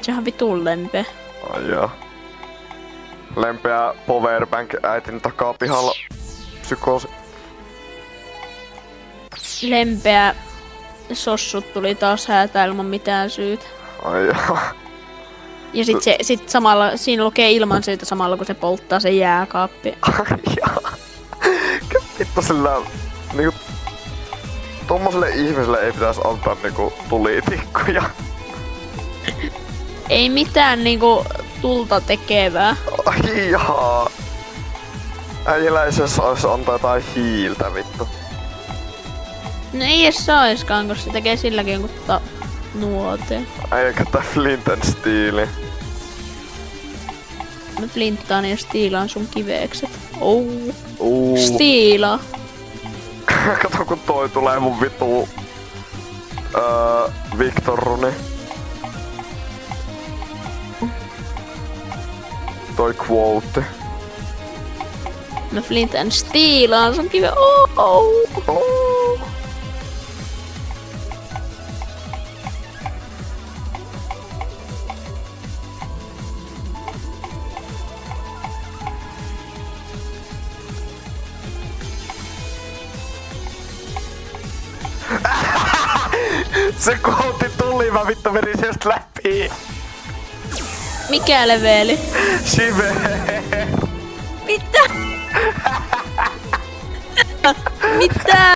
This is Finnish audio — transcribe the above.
Sehän vitun lempeä. Ai joo. Lempeä powerbank äitin takaa pihalla. Psykoosi. Lempeä sossut tuli taas häätää ilman mitään syytä. Ai joo. Ja sit samalla, siinä lukee ilman syytä samalla kun se polttaa se jääkaappi. Ai joo. Vittu sillä niinku... Tommoselle ihmiselle ei pitäisi antaa niinku tulitikkuja. Ei mitään niinku tulta tekevää. Ai joo. Äijällä ei se saisi antaa jotain hiiltä vittu. No ei edes saiskaan, koska se tekee silläkin jonkun nuoteen. Äijä käyttää Flint and Steeli. Mä flinttaan ja stiilaan sun kivekset. Oh. Stiila. Stiila. Kato kun toi tulee mun vitu... Victor-runi. Toi quote. Mä flint and stiilaan sun kive. Oh. Oh. Se quote tuli, mä vittu menin sieltä läpi. Mikä leveli? Shiver. Mitä? Mitä?